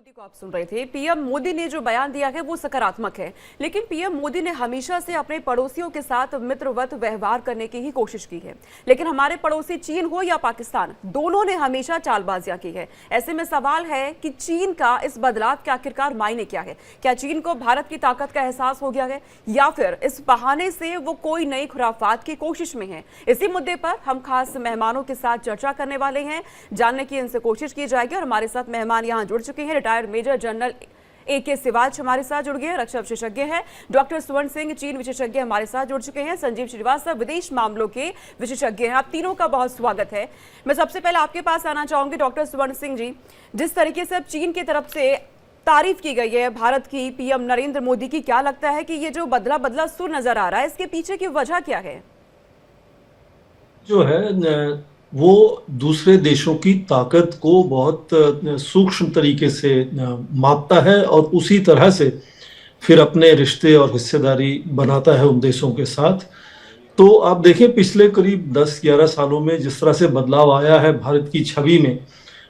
मोदी को आप सुन रहे थे। पीएम मोदी ने जो बयान दिया है वो सकारात्मक है, लेकिन पीएम मोदी ने हमेशा से अपने पड़ोसियों के साथ मित्रवत व्यवहार करने की ही कोशिश की है। लेकिन हमारे पड़ोसी चीन हो या पाकिस्तान, दोनों ने हमेशा चालबाजियां की है। ऐसे में सवाल है कि चीन का इस बदलाव के आखिरकार मायने क्या है? क्या चीन को भारत की ताकत का एहसास हो गया है, या फिर इस बहाने से वो कोई नई खुराफात की कोशिश में है? इसी मुद्दे पर हम खास मेहमानों के साथ चर्चा करने वाले हैं, जानने की इनसे कोशिश की जाएगी। और हमारे साथ मेहमान यहाँ जुड़ चुके हैं। Retired major general AK Siwach हमारे साथ जुड़ गए हैं, रक्षा विशेषज्ञ हैं। डॉक्टर स्वर्ण सिंह, चीन विशेषज्ञ हमारे साथ जुड़ चुके हैं। संजीव श्रीवास्तव, विदेश मामलों के विशेषज्ञ हैं। आप तीनों का बहुत स्वागत है। मैं सबसे पहले आपके पास आना चाहूंगी डॉक्टर स्वर्ण सिंह जी। जिस तरीके से अब चीन की तरफ से तारीफ की गई है भारत की, पीएम नरेंद्र मोदी की, क्या लगता है कि ये जो बदला बदला सुर नजर आ रहा है, इसके पीछे की वजह क्या है? जो है वो दूसरे देशों की ताकत को बहुत सूक्ष्म तरीके से मापता है और उसी तरह से फिर अपने रिश्ते और हिस्सेदारी बनाता है उन देशों के साथ। तो आप देखें, पिछले करीब 10-11 सालों में जिस तरह से बदलाव आया है भारत की छवि में,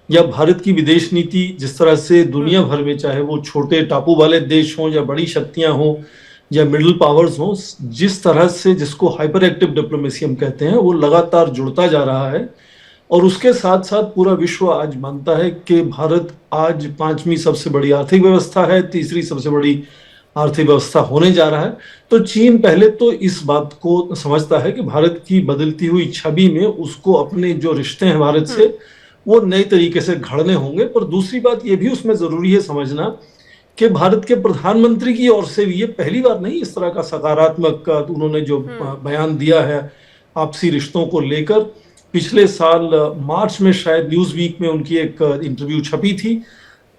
या भारत की विदेश नीति जिस तरह से दुनिया भर में, चाहे वो छोटे टापू वाले देश हों या बड़ी शक्तियां हों या मिडिल पावर्स हों, जिस तरह से, जिसको हाइपर एक्टिव डिप्लोमेसी हम कहते हैं, वो लगातार जुड़ता जा रहा है। और उसके साथ साथ पूरा विश्व आज मानता है कि भारत आज 5वीं सबसे बड़ी आर्थिक व्यवस्था है, तीसरी सबसे बड़ी आर्थिक व्यवस्था होने जा रहा है। तो चीन पहले तो इस बात को समझता है कि भारत की बदलती हुई छवि में उसको अपने जो रिश्ते हैं भारत से, वो नए तरीके से घड़ने होंगे। पर दूसरी बात ये भी उसमें जरूरी है समझना कि भारत के प्रधानमंत्री की ओर से भी ये पहली बार नहीं, इस तरह का सकारात्मक उन्होंने जो बयान दिया है आपसी रिश्तों को लेकर। पिछले साल मार्च में शायद न्यूज वीक में उनकी एक इंटरव्यू छपी थी,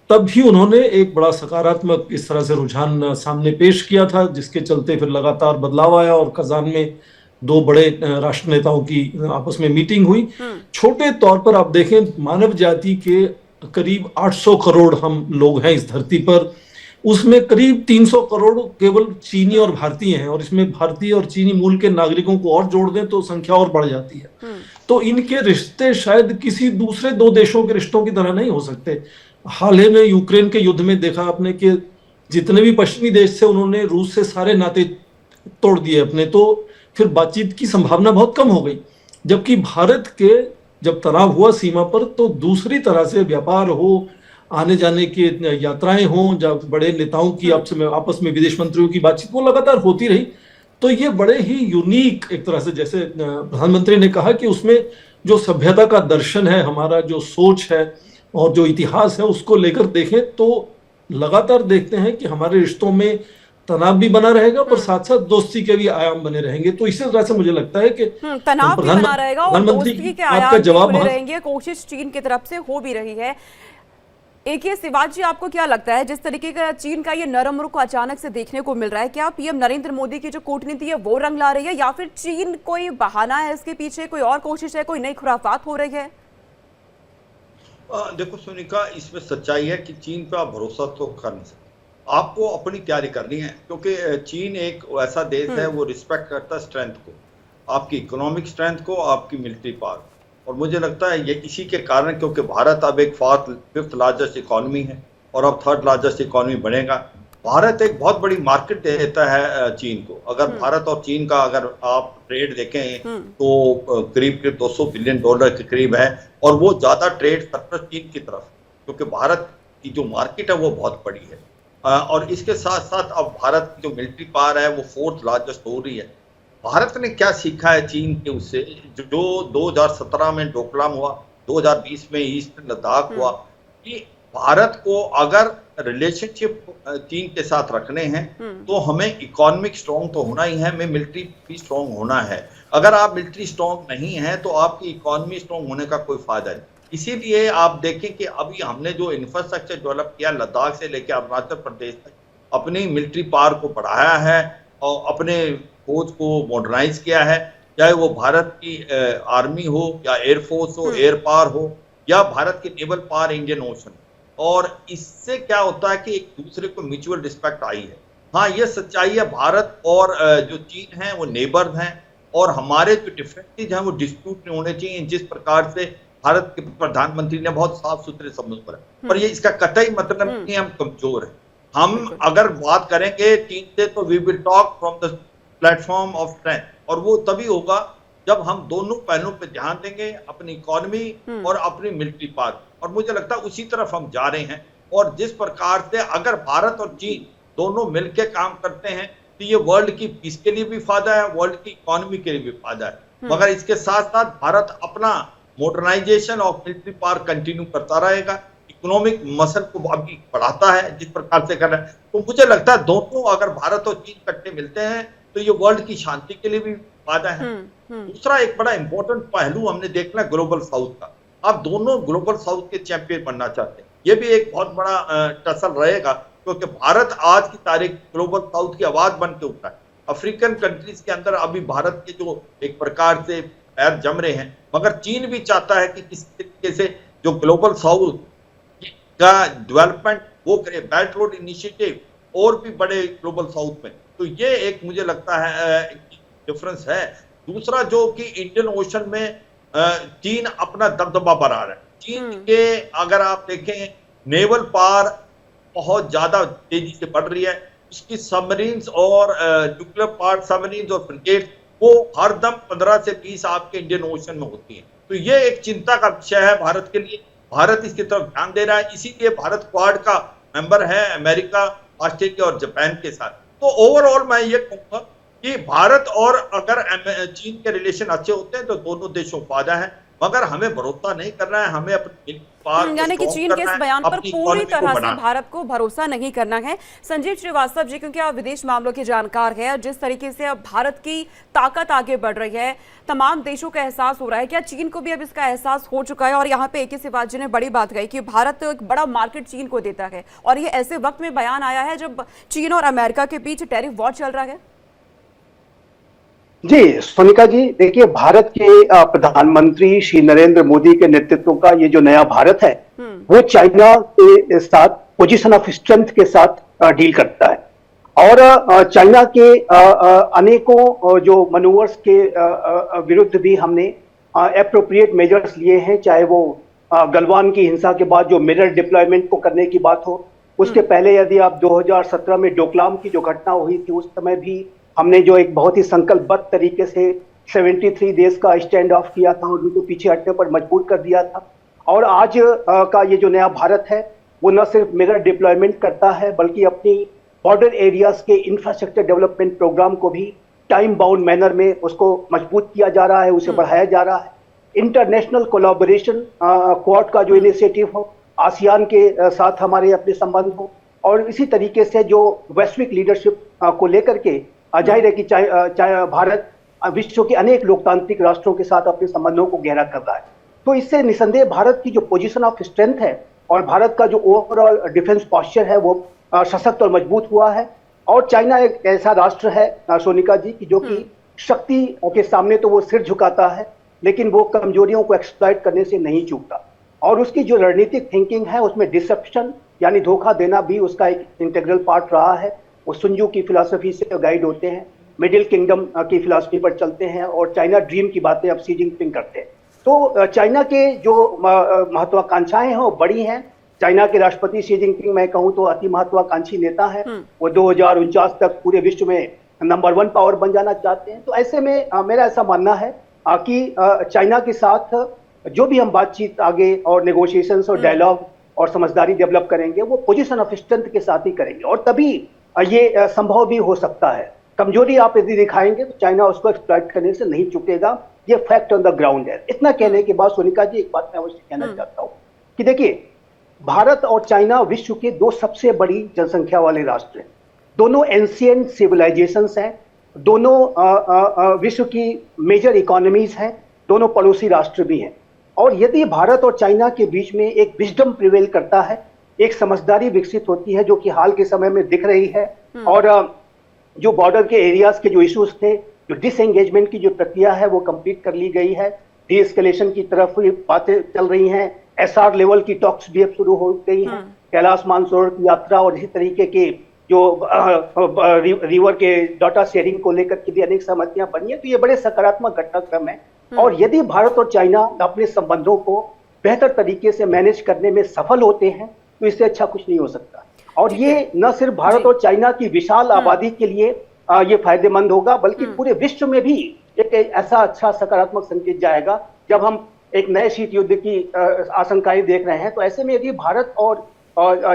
तब भी उन्होंने एक बड़ा सकारात्मक इस तरह से रुझान सामने पेश किया था, जिसके चलते फिर लगातार बदलाव आया और कजान में दो बड़े राष्ट्र नेताओं की आपस में मीटिंग हुई। छोटे तौर पर आप देखें, मानव जाति के करीब 800 करोड़ हम लोग हैं इस धरती पर, उसमें करीब 300 करोड़ केवल चीनी और भारतीय हैं, और इसमें भारतीय और चीनी मूल के नागरिकों को और जोड़ दें तो संख्या और बढ़ जाती है। तो इनके रिश्ते शायद किसी दूसरे दो देशों के रिश्तों की तरह नहीं हो सकते। हाल ही में यूक्रेन के युद्ध में देखा आपने कि जितने भी पश्चिमी देश थे उन्होंने रूस से सारे नाते तोड़ दिए अपने, तो फिर बातचीत की संभावना बहुत कम हो गई। जबकि भारत के जब तनाव हुआ सीमा पर, तो दूसरी तरह से व्यापार हो, आने जाने की यात्राएं हों, जब बड़े नेताओं की आपस में विदेश मंत्रियों की बातचीत वो लगातार होती रही। तो ये बड़े ही यूनिक एक तरह से, जैसे प्रधानमंत्री ने कहा कि उसमें जो सभ्यता का दर्शन है, हमारा जो सोच है और जो इतिहास है, उसको लेकर देखें तो लगातार देखते हैं कि हमारे रिश्तों में तनाव भी बना रहेगा, पर साथ साथ दोस्ती के भी आयाम बने रहेंगे। तो इसी तरह से मुझे लगता है कि तनाव भी बना रहेगा और दोस्ती के आयाम भी बने रहेंगे। कोशिश चीन की तरफ से हो भी रही है। AK सिवाच जी, आपको क्या लगता है, जिस तरीके का चीन का ये नरम रुख अचानक से देखने को मिल रहा है, क्या पीएम नरेंद्र मोदी की जो कूटनीति है वो रंग ला रही है, या फिर चीन कोई बहाना है, इसके पीछे कोई और कोशिश है, कोई नई खुराफात हो रही है? देखो सोनिका, इसमें सच्चाई है कि चीन पे आप भरोसा तो कर नहीं सकते। आपको अपनी तैयारी करनी है, क्योंकि चीन एक ऐसा देश है, वो रिस्पेक्ट करता है स्ट्रेंथ को, आपकी इकोनॉमिक स्ट्रेंथ को, आपकी मिलिट्री पावर। और मुझे लगता है ये इसी के कारण, क्योंकि भारत अब एक 5th लार्जेस्ट इकोनॉमी है और अब 3rd लार्जेस्ट इकोनॉमी बनेगा। भारत एक बहुत बड़ी मार्केट देता है चीन को। अगर भारत और चीन का अगर आप ट्रेड देखें तो करीब करीब $200 बिलियन के करीब है, और वो ज्यादा ट्रेड सरप्लस चीन की तरफ, क्योंकि भारत की जो मार्केट है वो बहुत बड़ी है। और इसके साथ साथ अब भारत की जो मिलिट्री पावर है वो 4th लार्जेस्ट हो रही है। भारत ने क्या सीखा है चीन के उससे, जो 2017 में डोकलाम हुआ, 2020 में ईस्ट लद्दाख हुआ, कि भारत को अगर रिलेशनशिप चीन के साथ रखने हैं तो हमें इकोनॉमिक स्ट्रॉन्ग तो होना ही है, हमें मिलिट्री भी स्ट्रॉन्ग होना है। अगर आप मिलिट्री स्ट्रॉन्ग नहीं है तो आपकी इकोनॉमी स्ट्रॉन्ग होने का कोई फायदा नहीं। इसीलिए आप देखें कि अभी हमने जो इंफ्रास्ट्रक्चर डेवलप किया, लद्दाख से लेकर अरुणाचल प्रदेश तक, अपनी मिलिट्री पावर को बढ़ाया है और अपने फौज को मॉडर्नाइज किया है, चाहे वो भारत की आर्मी हो या एयरफोर्स हो, एयर पावर हो, या भारत की नेवल पावर, इंडियन ओशन। और इससे क्या होता है कि एक दूसरे को म्यूचुअल रिस्पेक्ट आई है। हाँ, ये सच्चाई है, भारत और जो चीन है वो नेबर्स हैं, और हमारे जो डिफरेंसेज हैं वो डिस्प्यूट नहीं होने चाहिए। जिस प्रकार से भारत के प्रधानमंत्री ने बहुत साफ सुथरे शब्दों पर है। पर ये इसका कतई मतलब नहीं हम कमजोर हैं। हम अगर बात करेंगे चीन से तो we will talk from the platform of strength, और वो तभी होगा जब हम दोनों पहलुओं पे ध्यान देंगे, अपनी इकोनॉमी और अपनी मिलिट्री पावर, और मुझे लगता है उसी तरफ हम जा रहे हैं। और जिस प्रकार से अगर भारत और चीन दोनों मिलकर काम करते हैं तो ये वर्ल्ड की पीस के लिए भी फायदा है, वर्ल्ड की इकोनॉमी के लिए भी फायदा है। मगर इसके साथ साथ भारत अपना modernisation of military power continue करता रहेगा, इकोनॉमिक मसल को अभी बढ़ाता है जिस प्रकार से कर रहा है। तो मुझे लगता है दोनों अगर भारत और चीन इकट्ठे मिलते हैं तो ये वर्ल्ड की शांति के लिए भी फायदा है। दूसरा एक बड़ा इंपॉर्टेंट पहलू हमने देखना है ग्लोबल साउथ का। आप दोनों ग्लोबल साउथ के चैंपियन बनना चाहते हैं, ये भी एक बहुत बड़ा टसल रहेगा, क्योंकि भारत आज की तारीख ग्लोबल साउथ की आवाज बन के उठा है। अफ्रीकन कंट्रीज के अंदर अभी भारत के जो एक प्रकार से पैर जम रहे हैं, मगर चीन भी चाहता है कि किस तरीके से जो ग्लोबल साउथ का डेवलपमेंट वो करे, बेल्ट रोड इनिशिएटिव और भी बड़े ग्लोबल साउथ में। तो ये एक मुझे लगता है डिफरेंस है। दूसरा जो कि इंडियन ओशन में चीन अपना दबदबा बढ़ा रहा है। चीन के अगर आप देखें नेवल पावर बहुत ज्यादा तेजी से बढ़ रही है, उसकी सबमरीन्स और न्यूक्लियर पावर सबमरीन्स और फ्रिगेट वो हरदम 15 से 20 आपके इंडियन ओशन में होती है। तो ये एक चिंता का विषय है भारत के लिए। भारत इसकी तरफ ध्यान दे रहा है, इसीलिए भारत क्वाड का मेंबर है अमेरिका, ऑस्ट्रेलिया और जापान के साथ। तो ओवरऑल मैं ये कहूंगा कि भारत और अगर चीन के रिलेशन अच्छे होते हैं तो दोनों देशों को फायदा है, मगर हमें भरोसा नहीं करना है, हमें अपनी यानी कि चीन के इस बयान पर पूरी तरह से भारत को भरोसा नहीं करना है। संजीव श्रीवास्तव जी, क्योंकि आप विदेश मामलों के जानकार हैं, जिस तरीके से अब भारत की ताकत आगे बढ़ रही है, तमाम देशों का एहसास हो रहा है, क्या चीन को भी अब इसका एहसास हो चुका है? और यहाँ पे AK सिवाज जी ने बड़ी बात कही कि भारत तो एक बड़ा मार्केट चीन को देता है, और ये ऐसे वक्त में बयान आया है जब चीन और अमेरिका के बीच टैरिफ वॉर चल रहा है। जी सोनिका जी, देखिए भारत के प्रधानमंत्री श्री नरेंद्र मोदी के नेतृत्व का ये जो नया भारत है वो चाइना के साथ पोजीशन ऑफ स्ट्रेंथ के साथ डील करता है। और चाइना के अनेकों जो मनूवर्स के विरुद्ध भी हमने एप्रोप्रिएट मेजर्स लिए हैं, चाहे वो गलवान की हिंसा के बाद जो मिरर डिप्लॉयमेंट को करने की बात हो, उसके पहले यदि आप 2017 में डोकलाम की जो घटना हुई थी उस समय भी हमने जो एक बहुत ही संकल्पबद्ध तरीके से 73 देश का स्टैंड ऑफ किया था और उनको पीछे हटने पर मजबूर कर दिया था। और आज का ये जो नया भारत है वो न सिर्फ मिरर डिप्लॉयमेंट करता है बल्कि अपनी बॉर्डर एरियाज के इंफ्रास्ट्रक्चर डेवलपमेंट प्रोग्राम को भी टाइम बाउंड मैनर में उसको मजबूत किया जा रहा है, उसे बढ़ाया जा रहा है। इंटरनेशनल कोलैबोरेशन क्वाड का जो इनिशिएटिव हो, आसियान के साथ हमारे अपने संबंध हो, और इसी तरीके से जो वैश्विक लीडरशिप को लेकर के जाहिर है कि भारत विश्व के अनेक लोकतांत्रिक राष्ट्रों के साथ अपने संबंधों को गहरा कर रहा है। तो इससे निसंदेह भारत की जो पोजीशन ऑफ स्ट्रेंथ है और भारत का जो ओवरऑल डिफेंस पॉस्चर है वो सशक्त और मजबूत हुआ है। और चाइना एक ऐसा राष्ट्र है सोनिका जी की जो कि शक्ति के सामने तो वो सिर झुकाता है, लेकिन वो कमजोरियों को एक्सप्लॉइट करने से नहीं चूकता। और उसकी जो रणनीतिक थिंकिंग है उसमें डिसेप्शन यानी धोखा देना भी उसका एक इंटीग्रल पार्ट रहा है। वो सुंजू की फिलॉसफी से गाइड होते हैं, मिडिल किंगडम की फिलॉसफी पर चलते हैं और चाइना ड्रीम की बातें अब सी जिनपिंग करते हैं। तो चाइना के जो महत्वाकांक्षाएं हैं वो बड़ी हैं। चाइना के राष्ट्रपति शी जिनपिंग मैं कहूँ तो अति महत्वाकांक्षी नेता है। वो 2049 तक पूरे विश्व में नंबर 1 पावर बन जाना चाहते हैं। तो ऐसे में मेरा ऐसा मानना है कि चाइना के साथ जो भी हम बातचीत आगे और नेगोशिएशंस और डायलॉग और समझदारी डेवलप करेंगे वो पोजीशन ऑफ स्ट्रेंथ के साथ ही करेंगे, और तभी ये संभव भी हो सकता है। कमजोरी आप यदि दिखाएंगे तो चाइना उसको एक्सप्लॉइट करने से नहीं चुकेगा, ये फैक्ट ऑन द ग्राउंड है। इतना कहने के बाद सोनिका जी एक बात मैं अवश्य कहना चाहता हूँ कि देखिए भारत और चाइना विश्व के 2 सबसे बड़ी जनसंख्या वाले राष्ट्र हैं। दोनों एंशिएंट सिविलाइजेशंस हैं, दोनों विश्व की मेजर इकोनॉमीज हैं, दोनों पड़ोसी राष्ट्र भी हैं। और यदि भारत और चाइना के बीच में एक विजडम प्रिवेल करता है, एक समझदारी विकसित होती है जो कि हाल के समय में दिख रही है, और जो बॉर्डर के एरियाज के जो इश्यूज थे, जो डिसएंगेजमेंट की जो प्रक्रिया है वो कंप्लीट कर ली गई है, डीएस्केलेशन की तरफ बातें चल रही हैं, SR लेवल की टॉक्स भी अब शुरू हो गई हैं, कैलाश मानसरोवर की यात्रा और इसी तरीके के जो रिवर के डाटा शेयरिंग को लेकर के भी अनेक सहमतियां बनी है। तो ये बड़े सकारात्मक घटनाक्रम है। और यदि भारत और चाइना अपने संबंधों को बेहतर तरीके से मैनेज करने में सफल होते हैं, तो इससे अच्छा कुछ नहीं हो सकता। और ये न सिर्फ भारत और चाइना की विशाल आबादी के लिए ये फायदेमंद होगा, बल्कि पूरे विश्व में भी एक ऐसा अच्छा सकारात्मक संकेत जाएगा। जब हम एक नए शीत युद्ध की आशंकाएं देख रहे हैं, तो ऐसे में यदि भारत और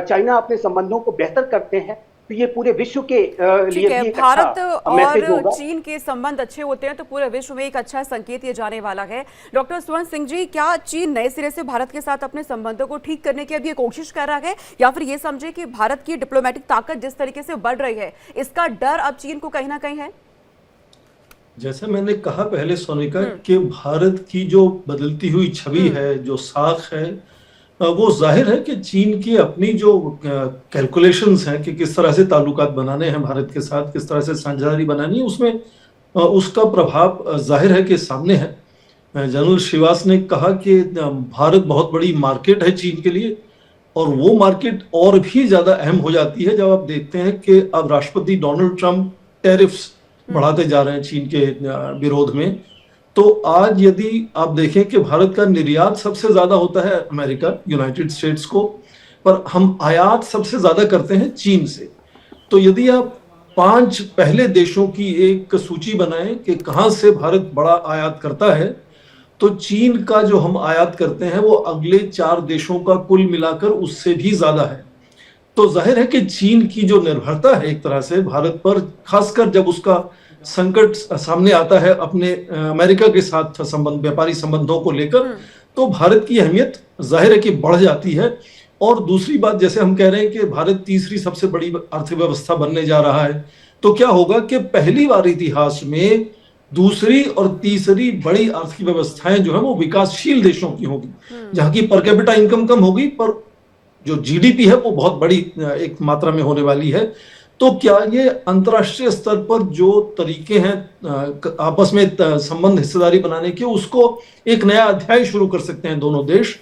चाइना अपने संबंधों को बेहतर करते हैं, तो ये पूरे विश्व के लिए भी एक भारत अच्छा मैसेज और होगा। चीन के संबंध अच्छे होते हैं तो पूरे विश्व में एक अच्छा संकेत ये जाने वाला है। डॉक्टर स्वर्ण सिंह जी, क्या चीन नए सिरे से भारत के साथ अपने संबंधों को ठीक करने की अब ये कोशिश कर रहा है, या फिर ये समझे कि भारत की डिप्लोमेटिक ताकत जिस तरीके से बढ़ रही है, इसका डर अब चीन को कहीं ना कहीं है? जैसे मैंने कहा पहले सोनिका कि भारत की जो बदलती हुई छवि है, जो साख है, वो जाहिर है कि चीन की अपनी जो कैलकुलेशंस हैं कि किस तरह से ताल्लुकात बनाने हैं भारत के साथ, किस तरह से साझेदारी बनानी है, उसमें उसका प्रभाव जाहिर है कि सामने है। जनरल श्रीवास ने कहा कि भारत बहुत बड़ी मार्केट है चीन के लिए, और वो मार्केट और भी ज्यादा अहम हो जाती है जब आप देखते हैं कि अब राष्ट्रपति डोनाल्ड ट्रंप टैरिफ्स बढ़ाते जा रहे हैं चीन के विरोध में। तो आज यदि आप देखें कि भारत का निर्यात सबसे ज्यादा होता है अमेरिका, यूनाइटेड स्टेट्स को, पर हम आयात सबसे ज्यादा करते हैं चीन से। तो यदि आप 5 पहले देशों की एक सूची बनाएं कि कहां से भारत बड़ा आयात करता है, तो चीन का जो हम आयात करते हैं वो अगले 4 देशों का कुल मिलाकर उससे भी ज्यादा है। तो जाहिर है कि चीन की जो निर्भरता है एक तरह से भारत पर, खासकर जब उसका संकट सामने आता है अपने अमेरिका के साथ संबंध, व्यापारी संबंधों को लेकर, तो भारत की अहमियत जाहिर है कि बढ़ जाती है। और दूसरी बात, जैसे हम कह रहे हैं कि भारत तीसरी सबसे बड़ी अर्थव्यवस्था बनने जा रहा है, तो क्या होगा कि पहली बार इतिहास में दूसरी और तीसरी बड़ी अर्थव्यवस्थाएं जो है वो विकासशील देशों की होगी, जहां की पर कैपिटा इनकम कम होगी, पर जो जीडीपी है वो बहुत बड़ी एक मात्रा में होने वाली है। तो क्या ये अंतर्राष्ट्रीय स्तर पर जो तरीके हैं आपस में संबंध, हिस्सेदारी बनाने के, उसको एक नया अध्याय शुरू कर सकते हैं दोनों देश।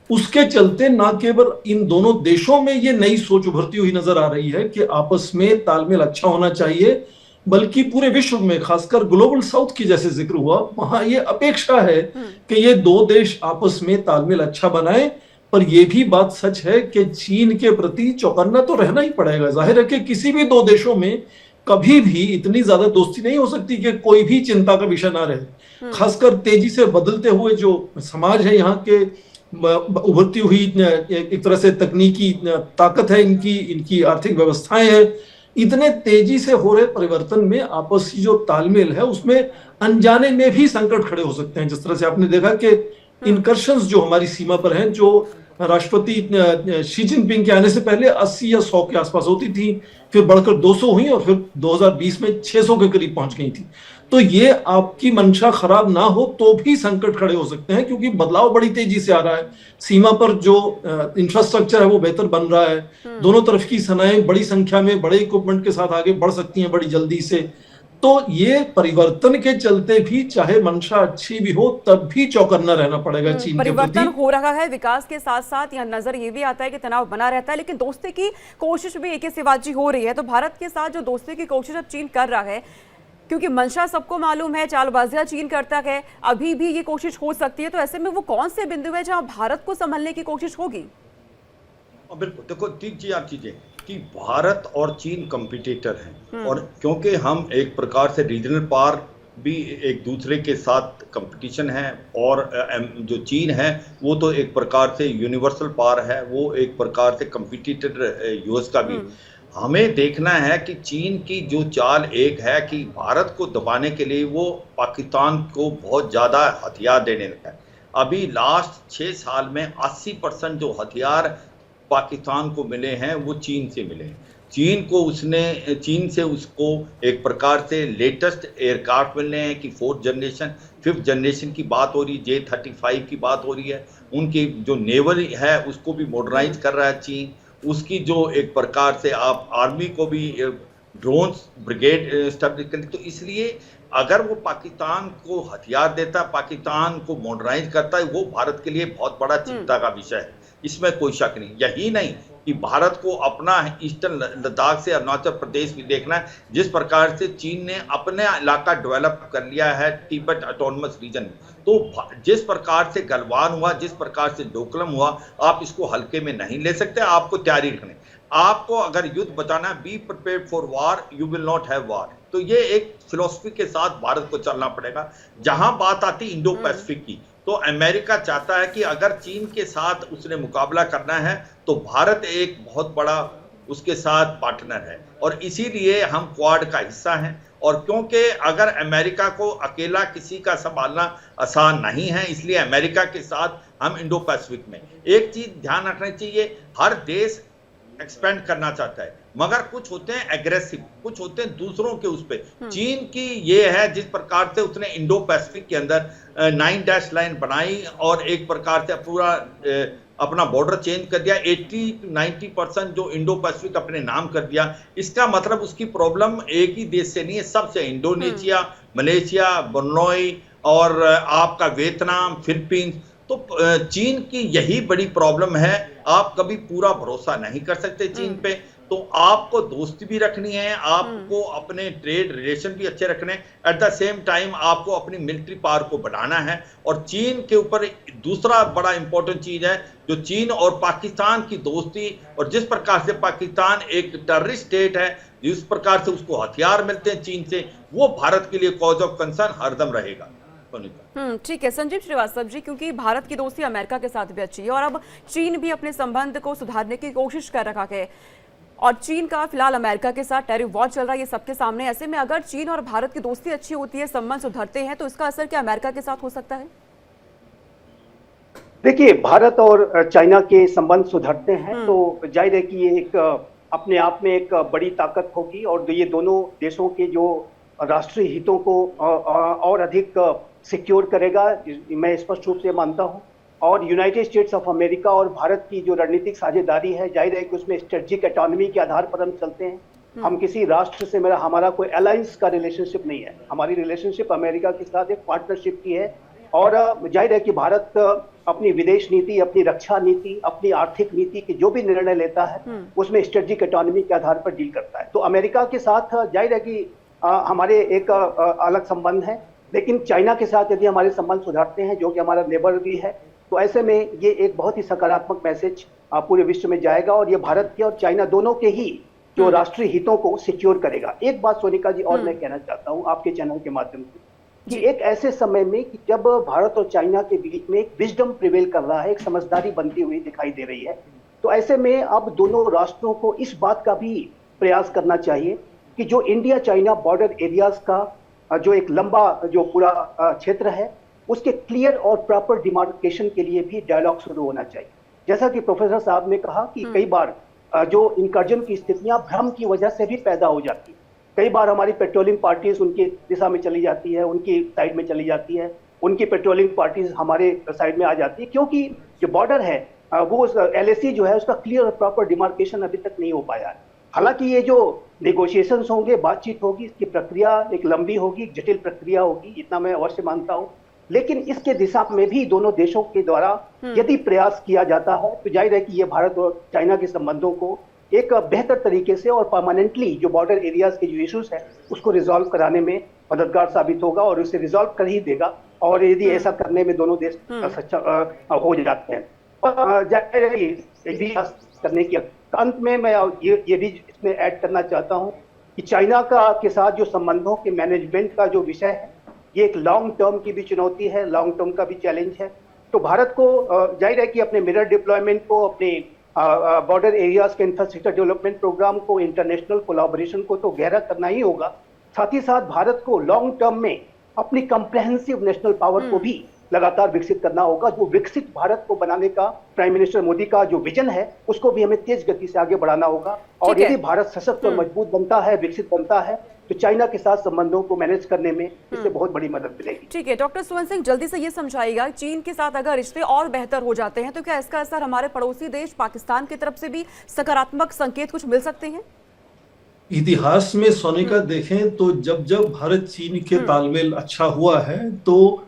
उसके चलते ना केवल इन दोनों देशों में ये नई सोच उभरती हुई नजर आ रही है कि आपस में तालमेल अच्छा होना चाहिए, बल्कि पूरे विश्व में, खासकर ग्लोबल साउथ की जैसे जिक्र हुआ, वहां ये अपेक्षा है कि ये 2 देश आपस में तालमेल अच्छा बनाए। पर यह भी बात सच है कि चीन के प्रति चौकन्ना तो रहना ही पड़ेगा। जाहिर है कि किसी भी 2 देशों में कभी भी इतनी ज्यादा दोस्ती नहीं हो सकती कि कोई भी चिंता का विषय ना रहे। खासकर तेजी से बदलते हुए जो समाज है, यहाँ के उभरती हुई एक तरह से तकनीकी ताकत है, इनकी आर्थिक व्यवस्थाएं हैं, इतने तेजी से हो रहे परिवर्तन में आपसी जो तालमेल है उसमें अनजाने में भी संकट खड़े हो सकते हैं। जिस तरह से आपने देखा कि इनकर्शंस जो हमारी सीमा पर हैं, जो राष्ट्रपति शी जिनपिंग के आने से पहले 80 या 100 के आसपास होती थी, फिर बढ़कर 200 हुई और फिर 2020 में 600 के करीब पहुंच गई थी। तो ये आपकी मंशा खराब ना हो तो भी संकट खड़े हो सकते हैं, क्योंकि बदलाव बड़ी तेजी से आ रहा है। सीमा पर जो इंफ्रास्ट्रक्चर है वो बेहतर बन रहा है, दोनों तरफ की सेनाएं बड़ी संख्या में बड़े इक्विपमेंट के साथ आगे बढ़ सकती हैं बड़ी जल्दी से। तो ये परिवर्तन के चलते भी, चाहे मंशा अच्छी भी हो, तब भी चौकन्ना रहना पड़ेगा चीन के प्रति। परिवर्तन हो रहा है विकास के साथ साथ, यहाँ नजर ये भी आता है कि तनाव बना रहता है, लेकिन दोस्ती की कोशिश भी एक शिवाजी हो रही है। तो भारत के साथ जो दोस्ती की कोशिश अब चीन कर रहा है, क्योंकि मंशा सबको मालूम है, चालबाजियां चीन करता है, अभी भी ये कोशिश हो सकती है, तो ऐसे में वो कौन से बिंदु है जहां भारत को संभलने की कोशिश होगी? बिल्कुल, देखो 3-4 चीजें कि भारत और चीन कंपटीटर हैं, और क्योंकि हम एक प्रकार से रीजनल पावर भी एक दूसरे के साथ कंपटीशन है, और जो चीन है वो तो एक प्रकार से यूनिवर्सल पावर है, वो एक प्रकार से कंपटीटर यूएस का भी। हमें देखना है कि चीन की जो चाल एक है कि भारत को दबाने के लिए वो पाकिस्तान को बहुत ज़्यादा हथियार देने लगा है। अभी लास्ट 6 साल में 80% जो हथियार पाकिस्तान को मिले हैं वो चीन से मिले हैं। चीन से उसको एक प्रकार से लेटेस्ट एयरक्राफ्ट मिलने हैं कि 4th जनरेशन 5th जनरेशन की बात हो रही है, J-35 की बात हो रही है। उनकी जो नेवल है उसको भी मॉडर्नाइज कर रहा है चीन। उसकी जो एक प्रकार से आप आर्मी को भी ड्रोन्स ब्रिगेड स्टैब्लिश करते, तो इसलिए अगर वो पाकिस्तान को हथियार देता, पाकिस्तान को मॉडर्नाइज करता है, वो भारत के लिए बहुत बड़ा चिंता का विषय है, इसमें कोई शक नहीं। यही नहीं, कि भारत को अपना ईस्टर्न लद्दाख से अरुणाचल प्रदेश भी देखना है। जिस प्रकार से चीन ने अपने इलाका डेवलप कर लिया है तिब्बत ऑटोनमस रीजन में, तो जिस प्रकार से गलवान हुआ, जिस प्रकार से डोकलम हुआ, आप इसको हल्के में नहीं ले सकते। आपको तैयारी रखनी, आपको अगर युद्ध बचाना, be prepared for war you will not have war. तो ये एक फिलॉसफी के साथ भारत को चलना पड़ेगा। जहां बात आती इंडो पैसिफिक की, तो अमेरिका चाहता है कि अगर चीन के साथ उसने मुकाबला करना है तो भारत एक बहुत बड़ा उसके साथ पार्टनर है, और इसीलिए हम क्वाड का हिस्सा हैं। और क्योंकि अगर अमेरिका को अकेला किसी का संभालना आसान नहीं है, इसलिए अमेरिका के साथ हम इंडो पैसिफिक में एक चीज ध्यान रखनी चाहिए, हर देश एक्सपेंड करना चाहता है, मगर कुछ होते हैं एग्रेसिव, कुछ होते हैं दूसरों के उस पे। चीन की ये है, जिस प्रकार से उसने इंडो पैसिफिक के अंदर 9 डैश लाइन बनाई और एक प्रकार से पूरा अपना बॉर्डर चेंज कर दिया, 80-90% जो इंडो पैसिफिक अपने नाम कर दिया। इसका मतलब उसकी प्रॉब्लम एक ही देश से नहीं है, सबसे, इंडोनेशिया, मलेशिया, ब्रुनेई और आपका वियतनाम, फिलीपींस। तो चीन की यही बड़ी प्रॉब्लम है, आप कभी पूरा भरोसा नहीं कर सकते चीन पे। तो आपको दोस्ती भी रखनी है, आपको अपने ट्रेड रिलेशन भी अच्छे रखने, एट द सेम टाइम आपको अपनी मिलिट्री पावर को बढ़ाना है। और चीन के ऊपर दूसरा बड़ा इंपॉर्टेंट चीज है, जो चीन और पाकिस्तान की दोस्ती, और जिस प्रकार से पाकिस्तान एक टेररिस्ट स्टेट है, जिस प्रकार से उसको हथियार मिलते हैं चीन से, वो भारत के लिए कॉज ऑफ कंसर्न हरदम रहेगा। ठीक है संजीव श्रीवास्तव जी, क्योंकि भारत की दोस्ती अमेरिका के साथ भी अच्छी है और अब चीन भी अपने संबंध को सुधारने की कोशिश कर रहा है, और चीन का फिलहाल अमेरिका के साथ टैरिफ वॉर चल रहा है, ये सबके सामने। ऐसे में अगर चीन और भारत की दोस्ती अच्छी होती है, संबंध सुधरते हैं, तो इसका असर क्या अमेरिका के साथ हो सकता है? देखिए, भारत और चाइना के संबंध सुधरते हैं तो जाहिर है कि ये एक अपने आप में एक बड़ी ताकत होगी, और ये दोनों देशों के जो राष्ट्रीय हितों को और अधिक सिक्योर करेगा, मैं स्पष्ट रूप से मानता हूं। और यूनाइटेड स्टेट्स ऑफ अमेरिका और भारत की जो रणनीतिक साझेदारी है, जाहिर है कि उसमें स्ट्रेटेजिक ऑटोनॉमी के आधार पर हम चलते हैं। हम किसी राष्ट्र से हमारा कोई अलायंस का रिलेशनशिप नहीं है, हमारी रिलेशनशिप अमेरिका के साथ एक पार्टनरशिप की है। और जाहिर है कि भारत अपनी विदेश नीति, अपनी रक्षा नीति, अपनी आर्थिक नीति के जो भी निर्णय लेता है उसमें स्ट्रेटेजिक ऑटोनॉमी के आधार पर डील करता है। तो अमेरिका के साथ जाहिर है कि हमारे एक अलग संबंध है, लेकिन चाइना के साथ यदि हमारे संबंध सुधारते हैं, जो कि हमारा नेबर भी है, तो ऐसे में ये एक बहुत ही सकारात्मक मैसेज पूरे विश्व में जाएगा, और ये भारत के और चाइना दोनों के ही जो राष्ट्रीय हितों को सिक्योर करेगा। एक बात सोनिका जी और मैं कहना चाहता हूं आपके चैनल के माध्यम से, कि एक ऐसे समय में कि जब भारत और चाइना के बीच में एक विजडम प्रिवेल कर रहा है, एक समझदारी बनती हुई दिखाई दे रही है, तो ऐसे में अब दोनों राष्ट्रों को इस बात का भी प्रयास करना चाहिए कि जो इंडिया चाइना बॉर्डर एरियाज का जो एक लंबा जो पूरा क्षेत्र है, उसके क्लियर और प्रॉपर डिमार्केशन के लिए भी डायलॉग शुरू होना चाहिए। जैसा कि प्रोफेसर साहब ने कहा कि कई बार जो इंकर्जन की स्थितियां भ्रम की वजह से भी पैदा हो जाती है। कई बार हमारी पेट्रोलिंग पार्टीज उनकी दिशा में चली जाती है, उनकी साइड में चली जाती है, उनकी पेट्रोलिंग पार्टीज हमारे साइड में आ जाती है, क्योंकि जो बॉर्डर है वो LAC जो है उसका क्लियर और प्रॉपर डिमार्केशन अभी तक नहीं हो पाया है। हालांकि ये जो नेगोशिएशंस होंगे, बातचीत होगी, इसकी प्रक्रिया एक लंबी होगी, जटिल प्रक्रिया होगी, इतना मैं अवश्य मानता हूं, लेकिन इसके दिशा में भी दोनों देशों के द्वारा यदि प्रयास किया जाता है तो जाहिर है कि ये भारत और चाइना के संबंधों को एक बेहतर तरीके से और परमानेंटली जो बॉर्डर एरियाज के जो इश्यूज है उसको रिजॉल्व कराने में मददगार साबित होगा, और उसे रिजॉल्व कर ही देगा। और यदि ऐसा करने में दोनों देश सच्चा हो जाते हैं, करने की अंत में मैं ये भी इसमें ऐड करना चाहता हूं कि चाइना के साथ जो संबंधों के मैनेजमेंट का जो विषय है, ये एक लॉन्ग टर्म की भी चुनौती है, लॉन्ग टर्म का भी चैलेंज है। तो भारत को जाहिर है कि अपने मिरर डिप्लॉयमेंट को, अपने बॉर्डर एरियाज के इंफ्रास्ट्रक्चर डेवलपमेंट प्रोग्राम को, इंटरनेशनल कोलैबोरेशन को तो गहरा करना ही होगा। साथ ही साथ भारत को लॉन्ग टर्म में अपनी कॉम्प्रिहेंसिव नेशनल पावर को भी लगातार विकसित करना होगा। जो विकसित भारत को बनाने का प्राइम मिनिस्टर मोदी का जो विजन है, उसको भी हमें तेज गति से आगे बढ़ाना होगा। और यदि भारत सशक्त और मजबूत बनता है, विकसित बनता है, तो चाइना के साथ संबंधों को मैनेज करने में इससे बहुत बड़ी मदद मिलेगी। ठीक है, डॉक्टर सुवन सिंह, जल्दी से ये समझाइएगा, चीन के साथ अगर रिश्ते और बेहतर हो जाते हैं तो क्या इसका असर हमारे पड़ोसी देश पाकिस्तान की तरफ से भी सकारात्मक संकेत कुछ मिल सकते हैं? इतिहास में सोनिका देखें तो जब जब भारत चीन के तालमेल अच्छा हुआ है, तो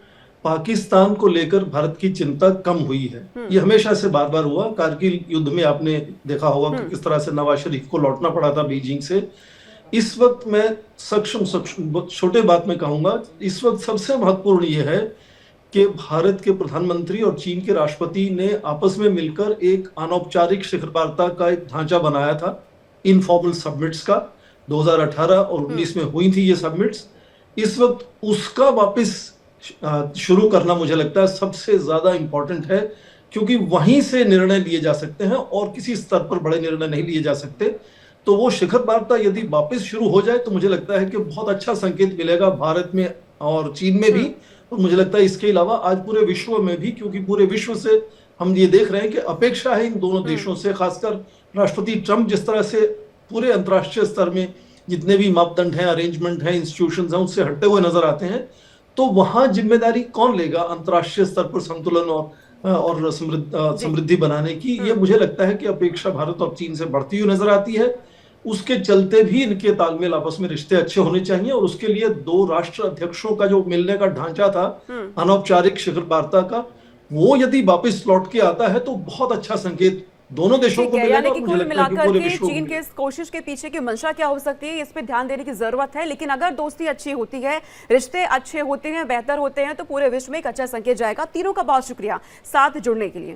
पाकिस्तान को लेकर भारत की चिंता कम हुई है। ये हमेशा से बार बार हुआ। कारगिल युद्ध में आपने देखा होगा कि किस तरह से नवाज शरीफ को लौटना पड़ा था बीजिंग से। इस वक्त मैं छोटे बात में कहूंगा, इस वक्त सबसे महत्वपूर्ण ये है कि भारत के प्रधानमंत्री और चीन के राष्ट्रपति ने आपस में मिलकर एक अनौपचारिक शिखर वार्ता का एक ढांचा बनाया था, इनफॉर्मल समिट्स का। 2018 और 19 में हुई थी ये समिट्स। इस वक्त उसका वापस शुरू करना मुझे लगता है सबसे ज्यादा इंपॉर्टेंट है, क्योंकि वहीं से निर्णय लिए जा सकते हैं और किसी स्तर पर बड़े निर्णय नहीं लिए जा सकते। तो वो शिखर वार्ता यदि वापस शुरू हो जाए तो मुझे लगता है कि बहुत अच्छा संकेत मिलेगा भारत में और चीन में भी, और मुझे लगता है इसके अलावा आज पूरे विश्व में भी, क्योंकि पूरे विश्व से हम ये देख रहे हैं कि अपेक्षा है इन दोनों देशों से, खासकर राष्ट्रपति ट्रंप जिस तरह से पूरे अंतर्राष्ट्रीय स्तर में जितने भी मापदंड हैं, अरेंजमेंट हैं, इंस्टीट्यूशंस हैं, उससे हटते हुए नजर आते हैं। तो वहां जिम्मेदारी कौन लेगा अंतर्राष्ट्रीय स्तर पर संतुलन और समृद्धि बनाने की? ये मुझे लगता है कि अपेक्षा भारत और चीन से बढ़ती हुई नजर आती है। उसके चलते भी इनके तालमेल आपस में रिश्ते अच्छे होने चाहिए, और उसके लिए दो राष्ट्र अध्यक्षों का जो मिलने का ढांचा था अनौपचारिक शिखर वार्ता का, वो यदि वापस लौट के आता है तो बहुत अच्छा संकेत दोनों देशों को मिलेगा। यानी कि और मुझे कुल लगता है कि मिलाकर पूरे के विश्व को चीन के इस कोशिश के पीछे की मंशा क्या हो सकती है, इस पे ध्यान देने की जरूरत है। लेकिन अगर दोस्ती अच्छी होती है, रिश्ते अच्छे होते हैं, बेहतर होते हैं, तो पूरे विश्व में एक अच्छा संकेत जाएगा। तीनों का बहुत शुक्रिया साथ जुड़ने के लिए।